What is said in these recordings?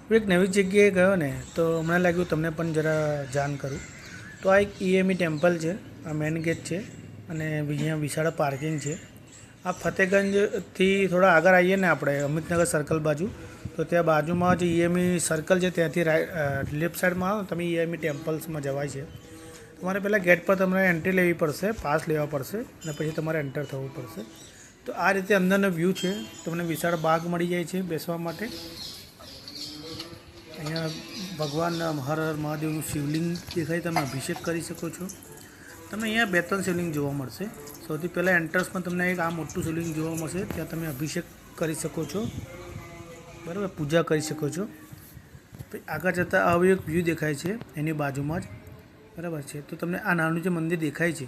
હું એક નવી જગ્યાએ ગયો ને તો મને લાગ્યું તમને પણ જરા જાણ કરું. તો આ એક ઈએમઈ ટેમ્પલ છે, આ મેન ગેટ છે અને અહીંયા વિશાળ પાર્કિંગ છે. આ ફતેગંજથી થોડા આગળ આવીએ ને આપણે અમિતનગર સર્કલ બાજુ, તો ત્યાં બાજુમાં જે ઈએમઈ સર્કલ છે ત્યાંથી લેફ્ટ સાઈડમાં આવો તમે ઈએમઈ ટેમ્પલ્સમાં જવાય છે. તમારે પહેલાં ગેટ પર તમારે એન્ટ્રી લેવી પડશે, પાસ લેવા પડશે અને પછી તમારે એન્ટર થવું પડશે. તો આ રીતે અંદરનો વ્યૂ છે. તમને વિશાળ બાગ મળી જાય છે બેસવા માટે. અહીંયા ભગવાન હર હર મહાદેવનું શિવલિંગ દેખાય, તમે અભિષેક કરી શકો છો. તમને અહીંયા 2-3 શિવલિંગ જોવા મળશે. સૌથી પહેલાં એન્ટ્રન્સમાં તમને એક આ મોટું શિવલિંગ જોવા મળશે, ત્યાં તમે અભિષેક કરી શકો છો, બરાબર, પૂજા કરી શકો છો. પછી આગળ જતાં આવું એક વ્યૂ દેખાય છે એની બાજુમાં જ, બરાબર છે. તો તમને આ નાનું જે મંદિર દેખાય છે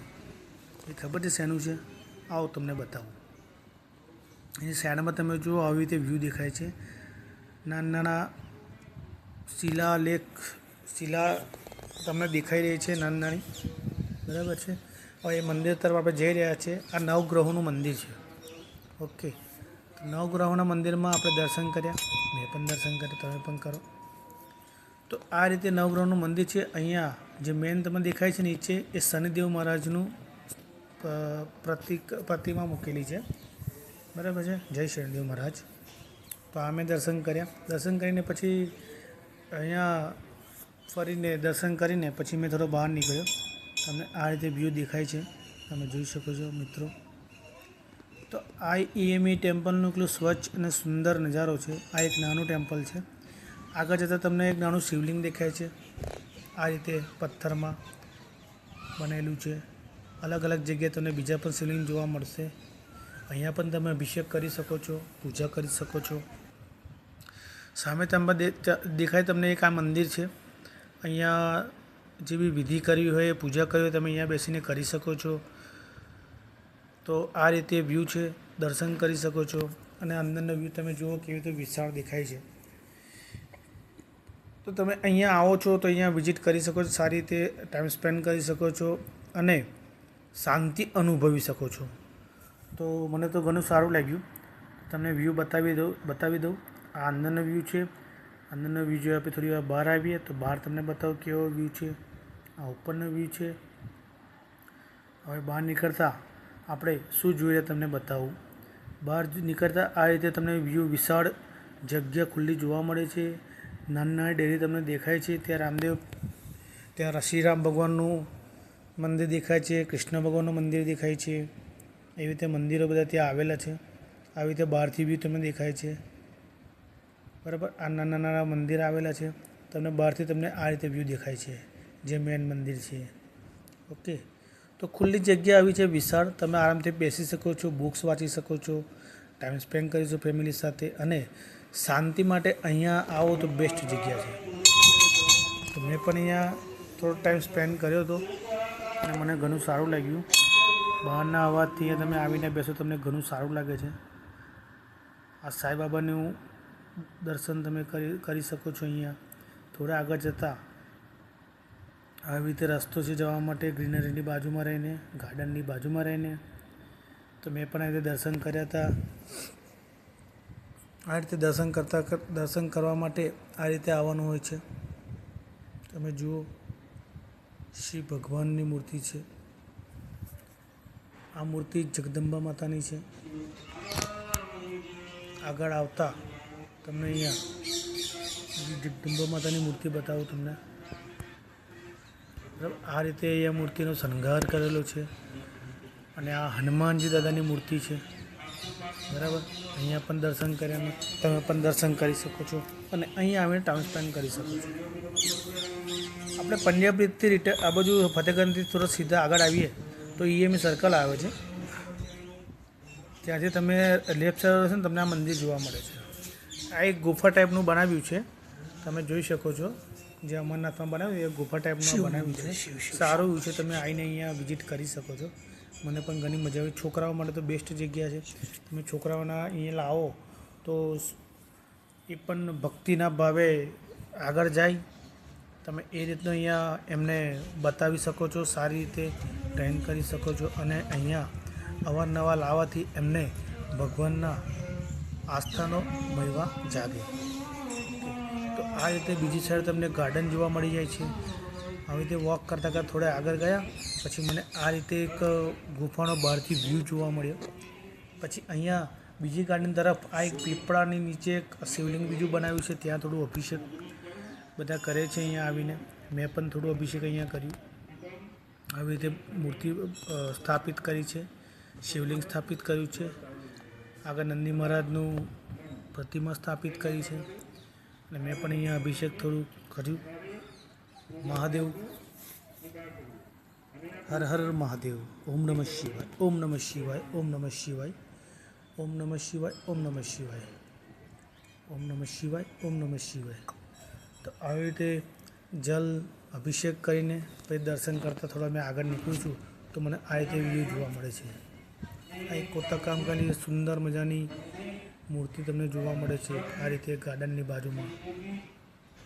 એ ખબર છે શેનું છે? આવો તમને બતાવું. એની સાઈડમાં તમે જુઓ આવી રીતે વ્યૂ દેખાય છે. નાના નાના શિલા તમને દેખાઈ રહી છે, નાની નાની, બરાબર છે. હવે એ મંદિર તરફ આપણે જઈ રહ્યા છીએ. આ નવગ્રહોનું મંદિર છે. ઓકે, તો નવગ્રહોના મંદિરમાં આપણે દર્શન કર્યા, મેં પણ દર્શન કર્યા, તમે પણ કરો. તો આ રીતે નવગ્રહોનું મંદિર છે. અહીંયા જે મેન તમને દેખાય છે નીચે એ શનિદેવ મહારાજનું પ્રતિમા મૂકેલી છે, બરાબર છે. જય શનિદેવ મહારાજ. તો આ મેં દર્શન કર્યા. દર્શન કરીને પછી અહીંયા ફરીને દર્શન કરીને પછી મેં થોડો બહાર નીકળ્યો. તમને આ રીતે વ્યૂ દેખાય છે, તમે જોઈ શકો છો મિત્રો. તો આ ઈએમઈ ટેમ્પલનું એટલું સ્વચ્છ અને સુંદર નજારો છે. આ એક નાનું ટેમ્પલ છે. આગળ જતાં તમને એક નાનું શિવલિંગ દેખાય છે, આ રીતે પથ્થરમાં બનેલું છે. અલગ અલગ જગ્યાએ તમને બીજા પણ શિવલિંગ જોવા મળશે. અહીંયા પણ તમે અભિષેક કરી શકો છો, પૂજા કરી શકો છો. સામે તમે દેખાય તમને એક આ મંદિર છે. અહીંયા જે બી વિધિ કરવી હોય, પૂજા કરવી હોય, તમે અહીંયા બેસીને કરી શકો છો. તો આ રીતે વ્યૂ છે, દર્શન કરી શકો છો. અને અંદરનો વ્યૂ તમે જુઓ કેવી રીતે વિશાળ દેખાય છે. તો તમે અહીંયા આવો છો તો અહીંયા વિઝિટ કરી શકો છો, સારી રીતે ટાઈમ સ્પેન્ડ કરી શકો છો અને શાંતિ અનુભવી શકો છો. તો મને તો ઘણું સારું લાગ્યું. તમને વ્યૂ બતાવી દઉં. આ અંદરનો વ્યૂ છે. અંદરનો વ્યૂ જોઈએ આપણે થોડી વાર બહાર આવીએ તો બહાર તમને બતાવું કેવો વ્યૂ છે. આ ઉપરનો વ્યૂ છે. હવે બહાર નીકળતા આપણે શું જોઈએ તમને બતાવું. બહાર નીકળતા આ રીતે તમને વ્યૂ વિશાળ જગ્યા ખુલ્લી જોવા મળે છે. નાની નાની ડેરી તમને દેખાય છે. ત્યાં શ્રીરામ ભગવાનનું મંદિર દેખાય છે, કૃષ્ણ ભગવાનનું મંદિર દેખાય છે. એવી રીતે મંદિરો બધા ત્યાં આવેલા છે. આવી રીતે બહારથી વ્યૂ તમને દેખાય છે, બરાબર. આ નાના નાના મંદિર આવેલા છે. તમને બહારથી તમને આ રીતે વ્યૂ દેખાય છે, જે મેન મંદિર છે. ઓકે, તો ખુલ્લી જગ્યા આવી છે વિશાળ. તમે આરામથી બેસી શકો છો, બુક્સ વાંચી શકો છો, ટાઈમ સ્પેન્ડ કરી શકો ફેમિલી સાથે. અને શાંતિ માટે અહીંયા આવો તો બેસ્ટ જગ્યા છે. તો મેં પણ અહીંયા થોડો ટાઈમ સ્પેન્ડ કર્યો હતો અને મને ઘણું સારું લાગ્યું. બહારના અવાજથી તમે આવીને બેસો તમને ઘણું સારું લાગે છે. આ સાંઈબાબાનું દર્શન તમે કરી શકો છો. અહીંયા થોડા આગળ જતાં આવી રીતે રસ્તો છે જવા માટે, ગ્રીનરીની બાજુમાં રહીને, ગાર્ડનની બાજુમાં રહીને. તો મેં પણ આ રીતે દર્શન કર્યા હતા. આ રીતે દર્શન કરવા માટે આ રીતે આવવાનું હોય છે. તમે જુઓ, શ્રી ભગવાનની મૂર્તિ છે. આ મૂર્તિ જગદંબા માતાની છે. આગળ આવતા તમને અહીંયા જગદંબા માતાની મૂર્તિ બતાવું તમને, બરાબર. આ રીતે અહીંયા મૂર્તિનો શણગાર કરેલો છે. અને આ હનુમાનજી દાદાની મૂર્તિ છે, બરાબર. અહીંયા પણ દર્શન કર્યા તમે પણ દર્શન કરી શકો છો અને અહીંયા આવીને ટાઈમ સ્પેન્ડ કરી શકો છો. આપણે પંજાબથી આ બાજુ ફતેગંજથી થોડા સીધા આગળ આવીએ તો ઈએમઈ સર્કલ આવે છે. ત્યાંથી તમે લેફ્ટ સાઈડ હશે ને તમને આ મંદિર જોવા મળે છે. આ એક ગુફા ટાઈપનું બનાવ્યું છે, તમે જોઈ શકો છો. જે અમરનાથમાં બનાવ્યું એ ગુફા ટાઈપનું બનાવ્યું છે. સારું છે, તમે આવીને અહીંયા વિઝિટ કરી શકો છો. મને પણ ઘણી મજા આવી. છોકરાઓ માટે તો બેસ્ટ જગ્યા છે. તમે છોકરાઓના અહીંયા લાવો તો એ પણ ભક્તિના ભાવે આગળ જાય. તમે એ રીતનું અહીંયા એમને બતાવી શકો છો, સારી રીતે ટ્રેન કરી શકો છો. અને અહીંયા અવારનવાર લાવવાથી એમને ભગવાનના આસ્થાનો મહિમા જાગે. તો આ રીતે બીજી સાઈડ તમને ગાર્ડન જોવા મળી જાય છે. આવી રીતે વોક કરતાં કરતાં થોડા આગળ ગયા પછી મને આ રીતે એક ગુફાનો બહારથી વ્યૂ જોવા મળ્યો. પછી અહીંયા બીજી ગાર્ડન તરફ આ એક પીપળાની નીચે એક શિવલિંગ બીજું બનાવ્યું છે. ત્યાં થોડું અભિષેક બધા કરે છે. અહીંયા આવીને મેં પણ થોડું અભિષેક અહીંયા કર્યું. આવી રીતે મૂર્તિ સ્થાપિત કરી છે, શિવલિંગ સ્થાપિત કર્યું છે. આગળ નંદી મહારાજનું પ્રતિમા સ્થાપિત કરી છે અને મેં પણ અહીંયા અભિષેક થોડું કર્યું. મહાદેવ, હર હર મહાદેવ, ઓમ નમઃ શિવાય, ઓમ નમઃ શિવાય, ઓમ નમઃ શિવાય, ઓમ નમઃ શિવાય, ઓમ નમઃ શિવાય, ઓમ નમઃ શિવાય, ઓમ નમઃ શિવાય. તો આવી રીતે જલ અભિષેક કરીને પછી દર્શન કરતાં થોડા મેં આગળ નીકળું છું તો મને આ રીતે વ્યૂ જોવા મળે છે. આ એક કોતરકામની સુંદર મજાની મૂર્તિ તમને જોવા મળે છે આ રીતે ગાર્ડનની બાજુમાં.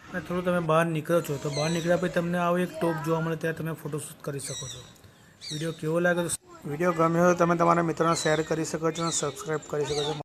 અને થોડું તમે બહાર નીકળો છો તો બહાર નીકળ્યા પછી તમને આવો એક ટોપ જોવા મળે, ત્યાં તમે ફોટોશૂટ કરી શકો છો. વિડીયો કેવો લાગે તો વિડીયો ગમ્યો હોય તમે તમારા મિત્રોને શેર કરી શકો છો અને સબસ્ક્રાઈબ કરી શકો છો.